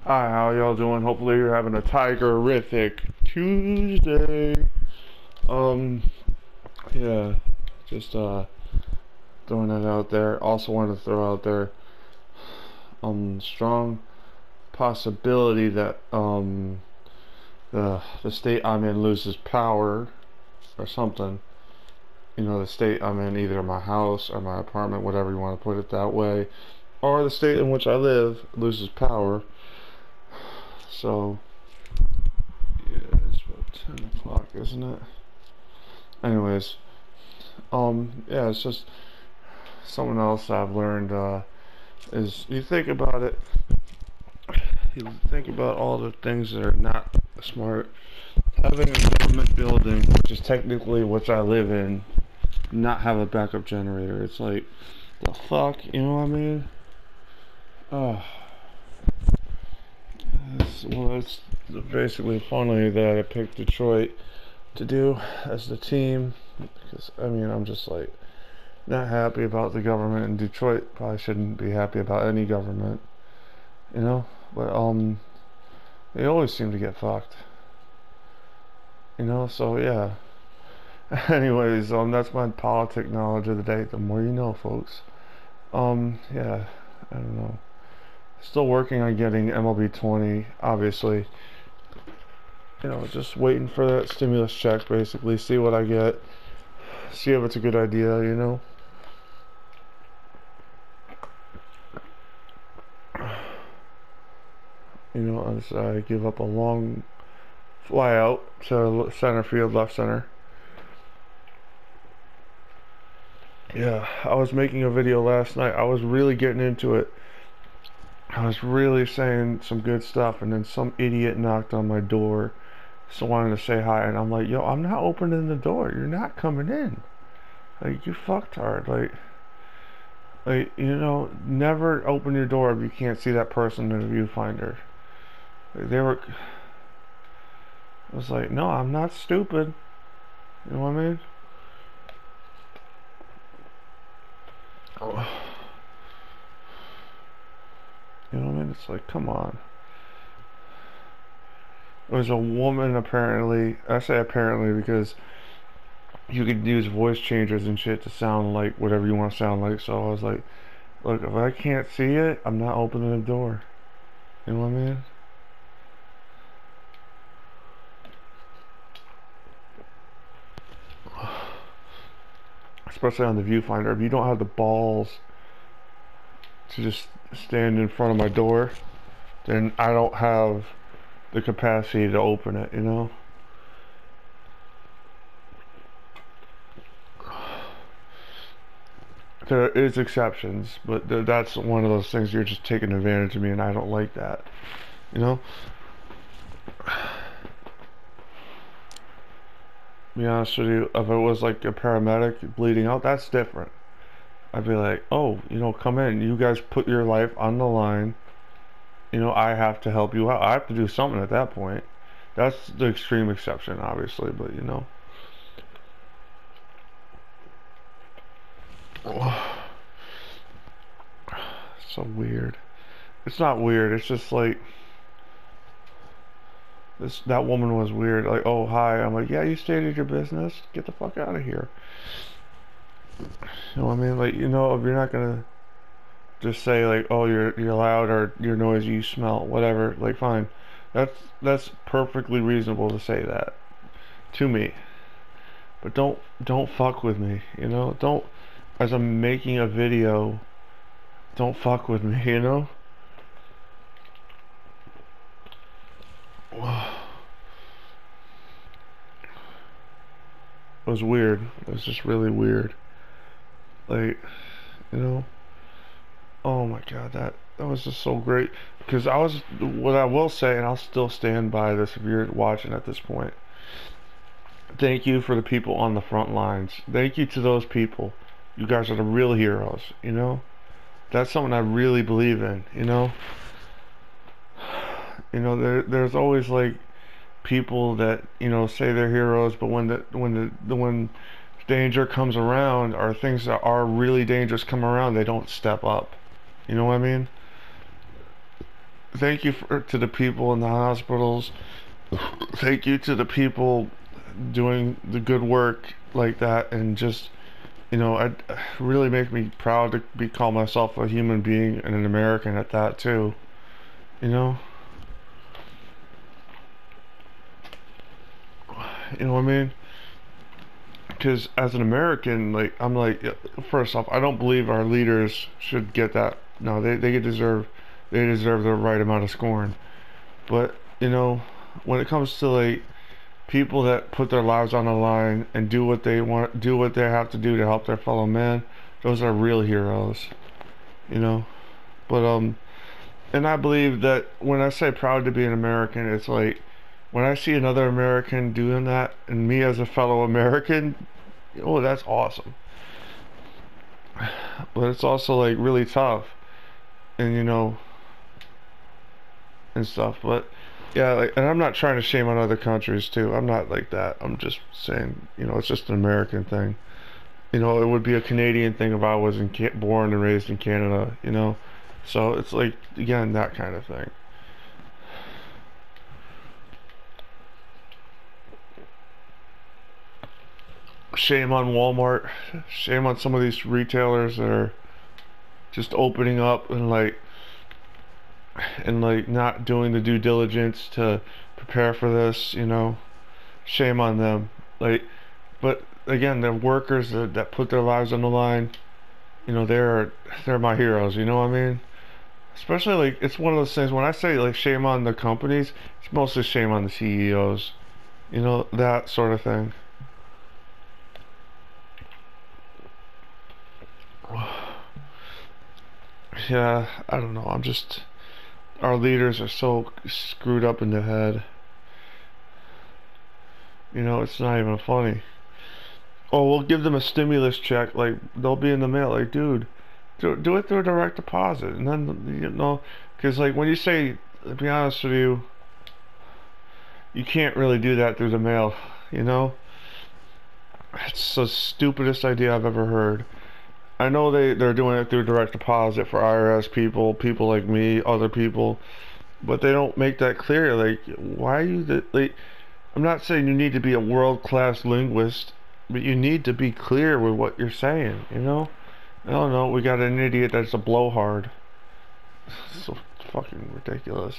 Hi, how y'all doing? Hopefully you're having a Tigeriffic Tuesday. Um, yeah, just throwing that out there. Also wanted to throw out there strong possibility that the state I'm in loses power or something. You know, the state I'm in, either my house or my apartment, whatever you want to put it that way, or the state in which I live loses power. So yeah, it's about 10 o'clock, isn't it? Anyways, yeah, it's just something else I've learned, is you think about it, you think about all the things that are not smart. Having a government building, which is technically which I live in, not have a backup generator. It's like, the fuck, you know what I mean? Oh, it's basically funny that I picked Detroit to do as the team, because, I mean, I'm just like, not happy about the government, and Detroit probably shouldn't be happy about any government, you know? But, they always seem to get fucked, you know? So, yeah. Anyways, that's my politic knowledge of the day. The more you know, folks. Yeah, I don't know. Still working on getting MLB 20, obviously. You know, just waiting for that stimulus check, basically. See what I get. See if it's a good idea, you know? You know, as I give up a long fly out to center field, left center. Yeah, I was making a video last night. I was really getting into it. I was really saying some good stuff, and then some idiot knocked on my door, so wanted to say hi, and I'm like, yo, I'm not opening the door. You're not coming in. Like, you fucktard. Like, you know, never open your door if you can't see that person in the viewfinder. Like, I was like, no, I'm not stupid. You know what I mean? Oh. You know what I mean? It's like, come on. There was a woman, apparently. I say apparently because you could use voice changers and shit to sound like whatever you want to sound like. So I was like, look, if I can't see it, I'm not opening the door. You know what I mean? Especially on the viewfinder. If you don't have the balls to just stand in front of my door, then I don't have the capacity to open it, you know? There is exceptions, but that's one of those things you're just taking advantage of me, and I don't like that, you know? To be honest with you, if it was like a paramedic bleeding out, that's different. I'd be like, oh, you know, come in. You guys put your life on the line. You know, I have to help you out. I have to do something at that point. That's the extreme exception, obviously, but you know. So weird. It's not weird, it's just like that woman was weird. Like, oh hi. I'm like, yeah, you stated your business. Get the fuck out of here. You know what I mean? Like, you know, if you're not gonna just say like, oh, you're loud or you're noisy, you smell, whatever, like fine. That's perfectly reasonable to say that to me. But don't fuck with me, you know? Don't, as I'm making a video, don't fuck with me, you know? It was weird. It was just really weird. Like, you know, oh my god, that was just so great. Because what I will say, and I'll still stand by this if you're watching at this point. Thank you for the people on the front lines. Thank you to those people. You guys are the real heroes, you know? That's something I really believe in, you know? You know, there's always like people that, you know, say they're heroes, but when danger comes around, or things that are really dangerous come around, they don't step up. You know what I mean? thank you to the people in the hospitals. Thank you to the people doing the good work like that, and just, I really make me proud to be call myself a human being and an American at that too. You know, you know what I mean? Because as an American, like I'm like, first off, I don't believe our leaders should get that. No, they deserve the right amount of scorn. But when it comes to like people that put their lives on the line and do what they want, do what they have to do to help their fellow man, those are real heroes. You know. But and I believe that when I say proud to be an American, it's like when I see another American doing that, and me as a fellow American, oh, that's awesome. But it's also like really tough, and and stuff. But yeah, like, and I'm not trying to shame on other countries too. I'm not like that. I'm just saying, it's just an American thing. It would be a Canadian thing if I was born and raised in Canada. So it's like again that kind of thing. Shame on Walmart. Shame on some of these retailers that are just opening up and not doing the due diligence to prepare for this. Shame on them. But again, the workers that put their lives on the line, they're my heroes. You know what I mean? Especially like it's one of those things when I say like shame on the companies, it's mostly shame on the CEOs. That sort of thing. Yeah, I don't know. Our leaders are so screwed up in the head. It's not even funny. Oh, we'll give them a stimulus check. Like they'll be in the mail. Like, dude, do it through a direct deposit, and then because like when you say, to be honest with you, you can't really do that through the mail. You know, it's the stupidest idea I've ever heard. I know they're doing it through direct deposit for IRS people like me, other people, but they don't make that clear. Like, why are you like? I'm not saying you need to be a world-class linguist, but you need to be clear with what you're saying. I don't know. We got an idiot that's a blowhard. So fucking ridiculous.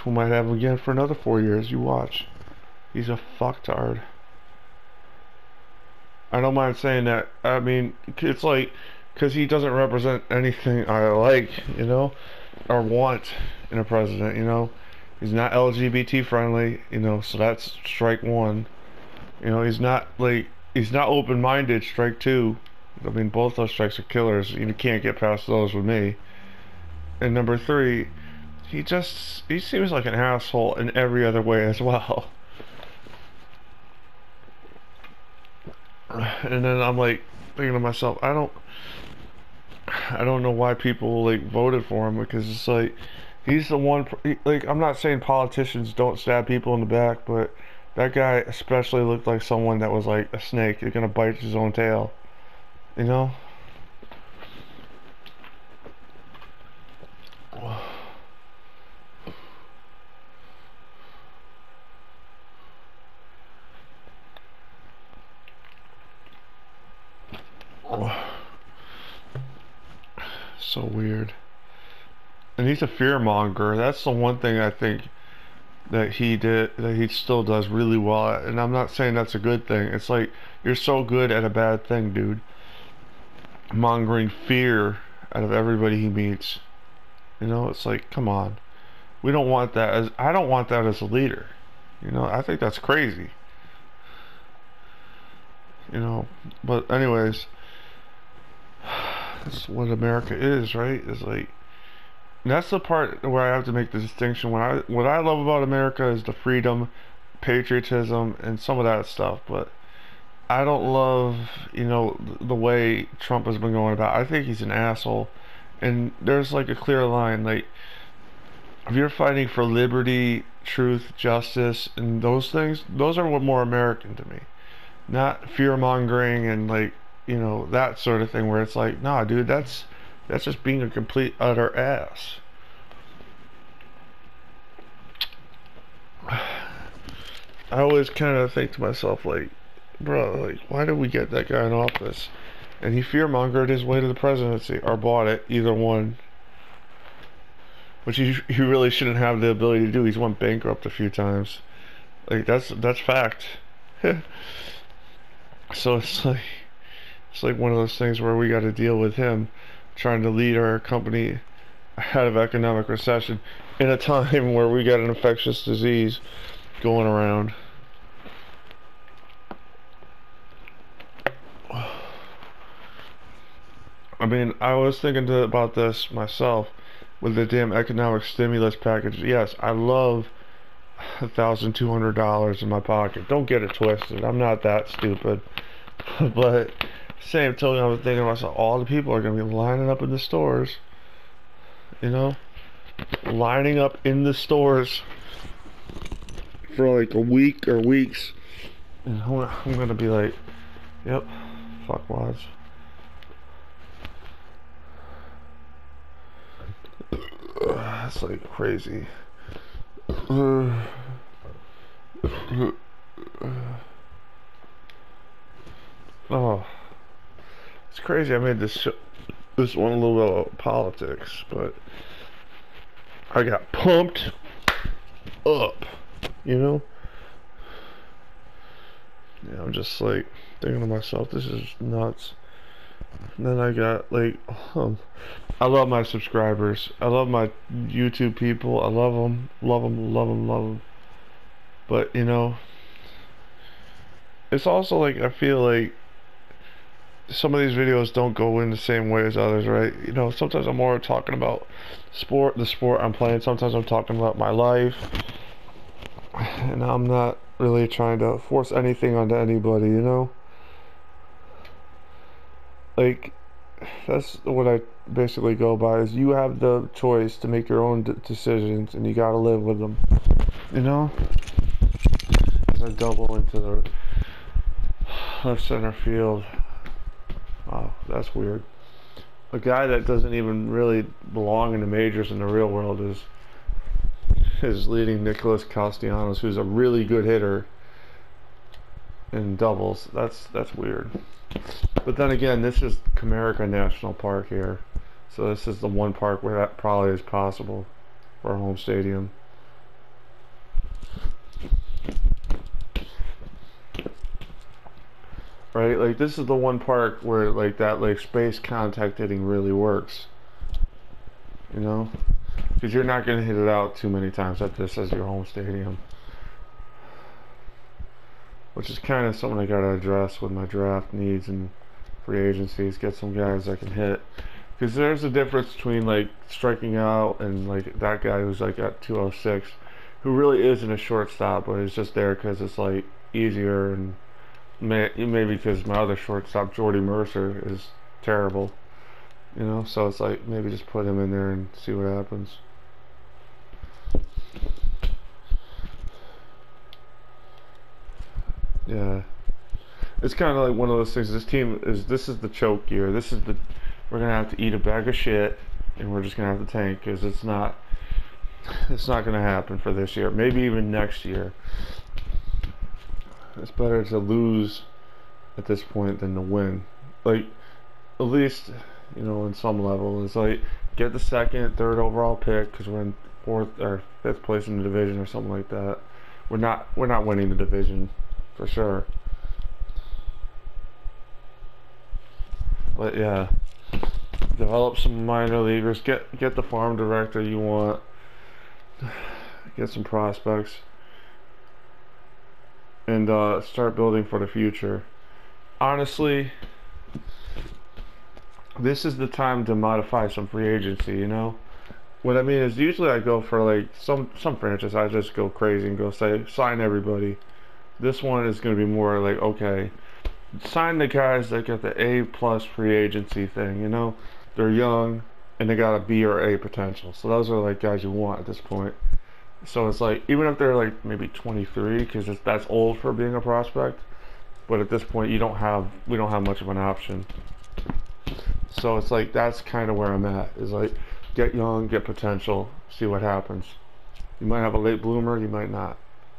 We might have him again for another 4 years. You watch. He's a fucktard. I don't mind saying that. I mean, it's like, because he doesn't represent anything I like, or want in a president. He's not LGBT friendly, so that's strike one. He's not open-minded, strike two. I mean, both those strikes are killers. You can't get past those with me. And number three, he seems like an asshole in every other way as well. And then I'm like thinking to myself, I don't know why people like voted for him, because it's like he's the one. Like, I'm not saying politicians don't stab people in the back, but that guy especially looked like someone that was like a snake. He's gonna bite his own tail, you know. So weird. And he's a fear monger. That's the one thing I think that he still does really well at. And I'm not saying that's a good thing. It's like you're so good at a bad thing, dude. Mongering fear out of everybody he meets. It's like, come on. We don't want that as I don't want that as a leader. I think that's crazy. But anyways, that's what America is, right? Is like that's the part where I have to make the distinction. What I love about America is the freedom, patriotism, and some of that stuff. But I don't love, the way Trump has been going about. I think he's an asshole, and there's like a clear line. Like, if you're fighting for liberty, truth, justice, and those things, those are what more American to me. not fear mongering and like, that sort of thing where it's like, nah, dude, that's just being a complete utter ass. I always kind of think to myself like, bro, like, why did we get that guy in office? And he fear-mongered his way to the presidency, or bought it, either one. Which he really shouldn't have the ability to do. He's went bankrupt a few times. Like, that's fact. So it's like one of those things where we got to deal with him trying to lead our company out of economic recession in a time where we got an infectious disease going around. I mean, I was thinking about this myself with the damn economic stimulus package. Yes, I love $1,200 in my pocket. Don't get it twisted. I'm not that stupid. But same token, I was thinking to myself, all the people are going to be lining up in the stores. Lining up in the stores for like a week or weeks. And I'm going to be like, yep, fuck wads. That's like crazy. Oh, it's crazy. I made this one a little bit about politics, but I got pumped up, Yeah, I'm just like thinking to myself, this is nuts. And then I got like, I love my subscribers. I love my YouTube people. I love them, love them, love them, love them. But it's also like I feel like some of these videos don't go in the same way as others, right? Sometimes I'm more talking about the sport I'm playing. Sometimes I'm talking about my life, and I'm not really trying to force anything onto anybody, Like, that's what I basically go by, is you have the choice to make your own decisions, and you gotta live with them, As I double into the left center field. Wow, that's weird. A guy that doesn't even really belong in the majors in the real world is leading Nicholas Castellanos, who's a really good hitter in doubles. That's weird. But then again, this is Comerica National Park here, so this is the one park where that probably is possible for a home stadium. Right, like this is the one park where like that like space contact hitting really works. Because you're not going to hit it out too many times at this as your home stadium. Which is kind of something I got to address with my draft needs and free agencies. Get some guys that can hit. Because there's a difference between like striking out and like that guy who's like at 206, who really isn't a shortstop, but is just there because it's like easier, and maybe because my other shortstop, Jordy Mercer, is terrible. So it's like maybe just put him in there and see what happens. Yeah, it's kind of like one of those things. This is the choke year. We're gonna have to eat a bag of shit, and we're just gonna have to tank because it's not gonna happen for this year. Maybe even next year. It's better to lose at this point than to win. Like, at least, in some level, it's like get the second, third overall pick because we're in fourth or fifth place in the division or something like that. We're not winning the division for sure. But yeah, develop some minor leaguers. Get the farm director you want. Get some prospects. And start building for the future. Honestly, this is the time to modify some free agency, What I mean is usually I go for like some franchise, I just go crazy and go say sign everybody. This one is going to be more like, okay, sign the guys that get the A+ free agency thing, They're young and they got a B or A potential. So those are like guys you want at this point. So it's like, even if they're like maybe 23, because that's old for being a prospect, but at this point we don't have much of an option. So it's like that's kind of where I'm at. Is like get young, get potential, see what happens. You might have a late bloomer, you might not,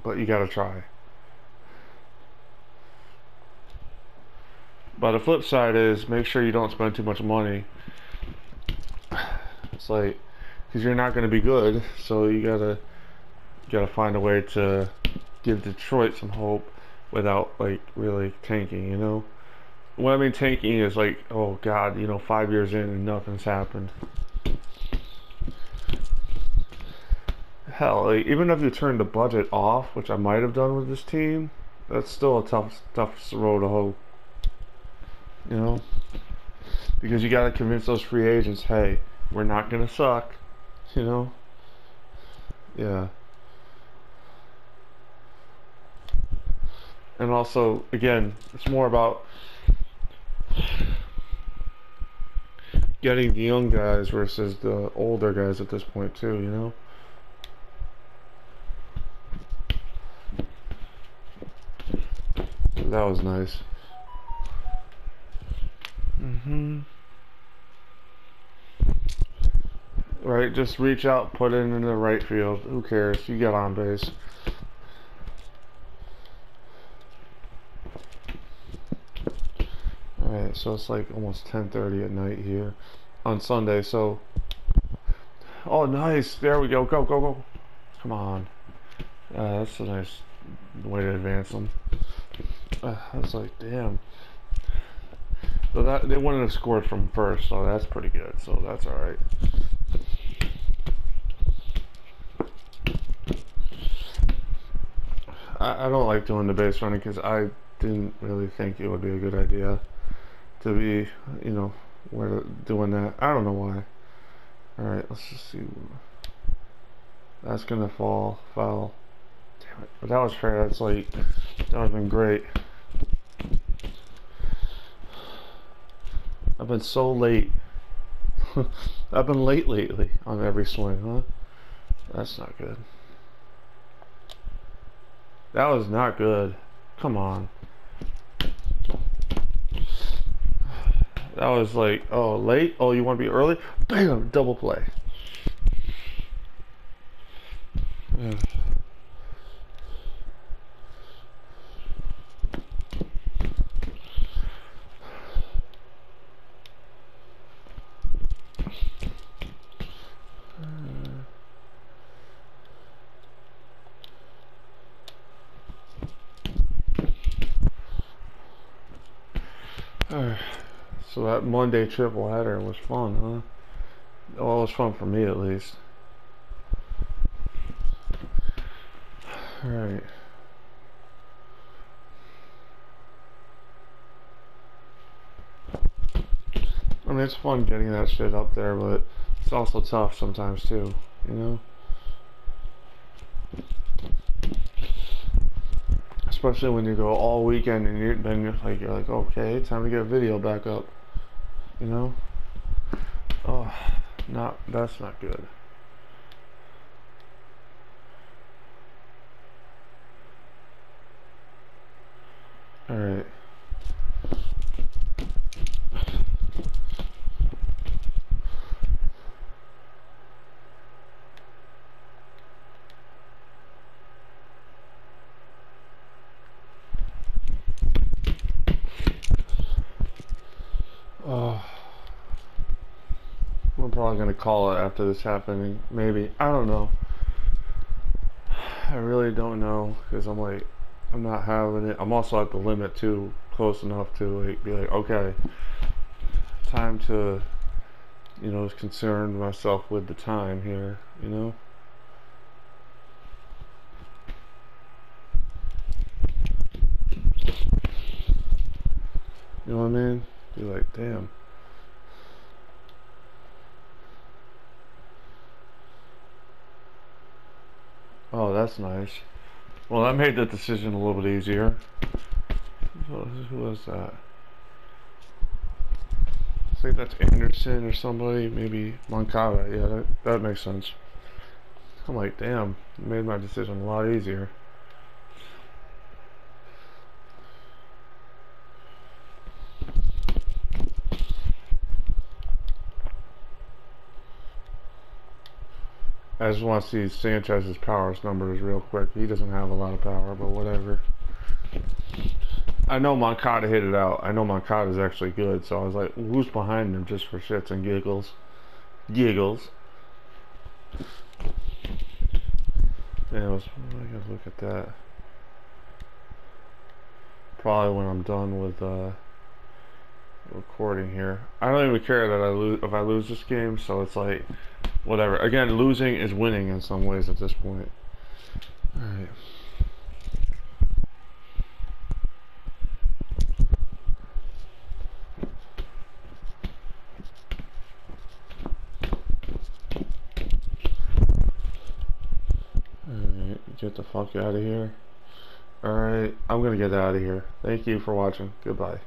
but you gotta try. But the flip side is make sure you don't spend too much money. It's like, because you're not going to be good, so you gotta find a way to give Detroit some hope without like really tanking, you know. What I mean tanking is like, oh God, you know, 5 years in and nothing's happened. Hell, like, even if you turn the budget off, which I might have done with this team, that's still a tough road to hoe. You know, because you gotta convince those free agents, hey, we're not gonna suck. You know, yeah. And also, again, it's more about getting the young guys versus the older guys at this point too, you know? That was nice. Right, just reach out, put it in the right field. Who cares? You get on base. Alright, so it's like almost 10:30 at night here on Sunday, so... Oh, nice! There we go. Go, go, go. Come on. That's a nice way to advance them. I was like, damn. So that they wouldn't have scored from first, so that's pretty good. So that's all right. I don't like doing the base running because I didn't really think it would be a good idea to be, you know, doing that. I don't know why. All right, let's just see. That's gonna fall, foul. Damn it! But that was fair. That's like that would have been great. I've been so late. I've been late lately on every swing, huh? That's not good. That was not good. Come on. That was like, oh, late? Oh, you want to be early? Bam! Double play. Yeah. So that Monday triple header was fun, huh? Well, it was fun for me at least. Alright. I mean, it's fun getting that shit up there, but it's also tough sometimes too, you know? Especially when you go all weekend and you're like, okay, time to get a video back up, you know? Oh, that's not good. All right. I'm probably gonna call it after this happening. Maybe, I don't know. I really don't know because I'm not having it. I'm also at the limit too, close enough to like be like, okay, time to, you know, concern myself with the time here, you know. You know what I mean? Be like, damn. Oh, that's nice. Well, that made the decision a little bit easier. Who was that? I think that's Anderson or somebody. Maybe Moncada. Yeah, that makes sense. I'm like, damn, it made my decision a lot easier. I just want to see Sanchez's power numbers real quick. He doesn't have a lot of power, but whatever. I know Moncada hit it out. I know Moncada's actually good, so I was like, who's behind him just for shits and giggles? Giggles. Anyways, I gotta look at that. Probably when I'm done with recording here. I don't even care that I lose if I lose this game, so it's like whatever. Again, losing is winning in some ways at this point. Alright. Alright, get the fuck out of here. Alright, I'm gonna get out of here. Thank you for watching. Goodbye.